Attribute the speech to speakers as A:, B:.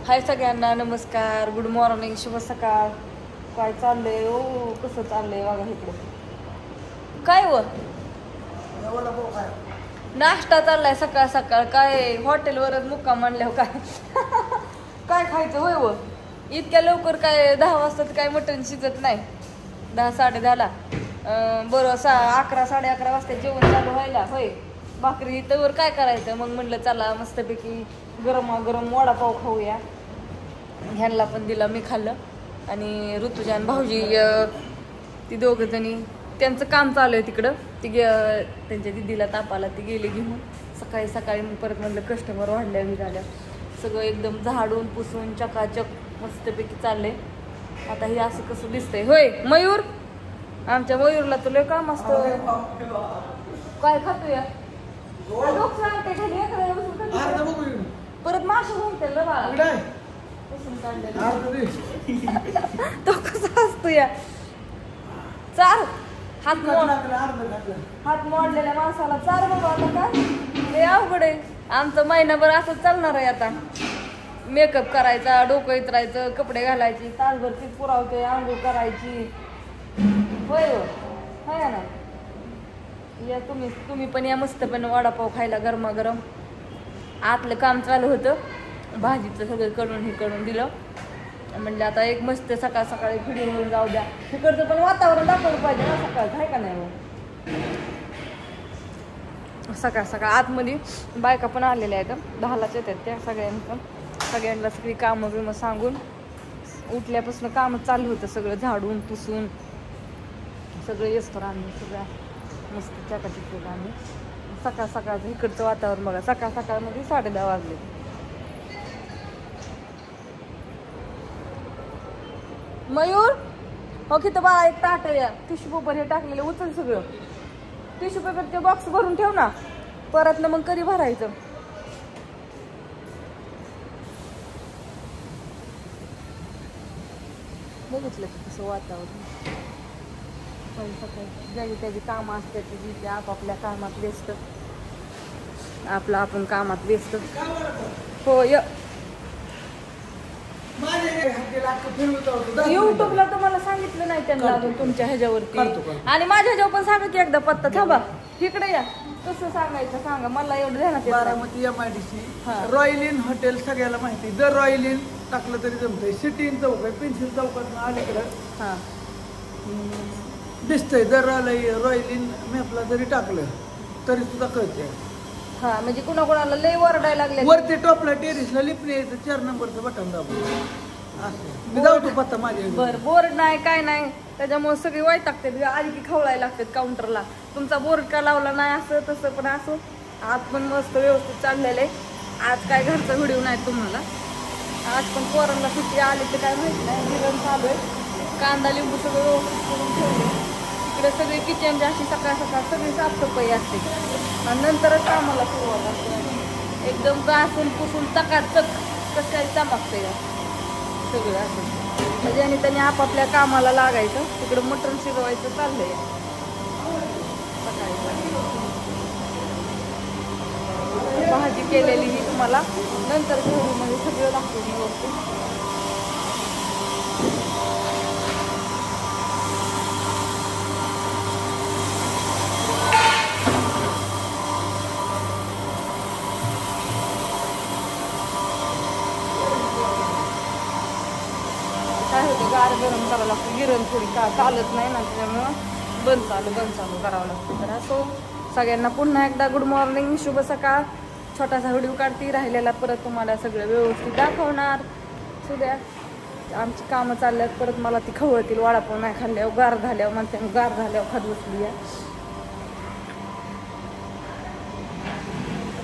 A: हाय सगळ्यांना नमस्कार, good morning, शुभ सकाळ. काय चाललंय ओ, कसं चाललंय बघा इकडं. काय व नाश्ता चाललाय सकाळ सकाळ. काय हॉटेलवरच मुक्काम आणल्यावर काय काय खायचं होय व. इतक्या लवकर काय 10 वाजता काय मटण शिजत नाही. 10 10:30ला बरं 11 11:30 वाजता जेवण चालू व्हायला होय. भाकरी तर काय करायचं मग म्हणलं चला मस्तपैकी गरमागरम वडापाव खाऊया. ह्यांना पण दिला, मी खाल्लं. आणि ऋतुजा आणि भाऊजी ती दोघं जणी त्यांचं काम चालू आहे तिकडं. त्यांच्या दिदीला तापाला ती गेले घेऊन. सकाळी सकाळी मग परत म्हणलं कस्टमर वाढल्या झाल्या. सगळं एकदम झाडून पुसून चकाचक मस्तपैकी चाललंय. आता हे असं कसं दिसतंय होय मयूर. आमच्या मयूरला तुला काम असतं. काय खातो या परत मासे म्हणते बाळा. तो कसा असतो या चार हात मोडलेल्या माणसाला चार बाबा. आता काय हे अवघड आहे. आमचं महिनाभर असं चालणार आहे. आता मेकअप करायचा, डोकं इतरायचं, कपडे घालायची, तासभर तीच पुरावते, आंघोळ करायची होय हो हाय ना. या तुम्ही पण या मस्त पण वडापाव खायला गरमागरम. आतलं काम चालू होतं, भाजीचं सगळं करून हे करून दिलं. म्हणलं आता एक मस्त सकाळ सकाळी फिरून जाऊ द्या. तिकडचं पण वातावरण दाखवलं पाहिजे ना सकाळचं, आहे का नाही. सकाळ सकाळ आतमध्ये बायका पण आलेल्या आहेत. 10लाच येतात त्या सगळ्यांना सगळी कामं बिमं सांगून उठल्यापासून कामं चालू होतं. सगळं झाडून पुसून सगळं येसतो आम्ही सगळ्या मस्त चकाचक केलं आम्ही. सकाळ सकाळचं इकडचं वातावरण बघा. सकाळ सकाळमध्ये 10:30 वाजले. मयूर हो की तर बाळा एक ताट या टिश्यू पेपर हे टाकलेलं उचल. सगळं टिश्यू पेपरचे बॉक्स भरून ठेव ना. परत ना मग कधी भरायचं. बघितलं की कसं वातावरण. सकाळी ज्याची त्याची कामं असतात तिथे आपापल्या कामात व्यस्त. आपण कामात व्यस्त. हो युट्यूबला तुम्हाला सांगितलं नाही त्यांना अजून तुमच्या ह्याच्यावरती. आणि माझ्या ह्याच्यावर पण सांगा की एकदा पत्ता. थांबा इकडे या. कसं सांगायचं सांगा मला. एवढं ध्यानात
B: Baramati MIDC royal in hotel सगळ्याला माहिती. द रॉयल इन टाकलं तरी जमतंय. सिटी इन चौक आहे, पेन्सिल चौकात अलीकडं
A: हां
B: दिसतंय. द रॉयल इन मॅपला जरी टाकलं तरी सुद्धा कळतंय.
A: हा म्हणजे कुणाला लय वरडायला लागले.
B: वरती टॉपला टेरिसला लिफ्ट यायचं 4 नंबरचं बटन दाबून असं मी जाऊ तो पत्ता माझ्या.
A: बरं बोर्ड नाही काय नाही त्याच्यामुळे सगळी वाईट टाकतात. आली की खवळायला लागतात काउंटरला. तुमचा बोर्ड का लावला नाही असं तसं. पण असं आज पण मस्त व्यवस्थित चाललेलं आहे. आज काय घरचा व्हिडिओ नाही तुम्हाला. आज पण पोरांना सुट्टी आली तर काय माहिती नाही. गिरण चालू आहे. कांदा लिंबू सगळं व्यवस्थित करून ठेवले. इकडे सगळी किचनची अशी सकाळ सकाळ सगळी साफसफाई असते. आणि नंतरच कामाला सुरुवात असते. एकदम घासून पुसून चकाचक कसं काही चमकते सगळं असं. म्हणजे आणि त्यांनी आपापल्या कामाला लागायचं. तिकडं मटण शिजवायचं चाललंय सकाळी. भाजी केलेली ही तुम्हाला नंतर घरूमध्ये सगळं दाखवून व्यवस्थित. काय होतं गार गरम करावं लागतं. गिरण थोडी चालत नाही ना त्याच्यामुळं बंद चालू करावं लागतं. तर असो सगळ्यांना पुन्हा एकदा गुड मॉर्निंग, शुभ सकाळ. छोटासा व्हिडिओ काढते राहिलेला परत तुम्हाला सगळं व्यवस्थित दाखवणार. सुद्या आमची कामं चालल्यात. परत मला ती खवळतील वडापाव नाही खाल्ल्यावर गार झाल्यावर म्हणते गार झाल्यावर खात बसली आहे.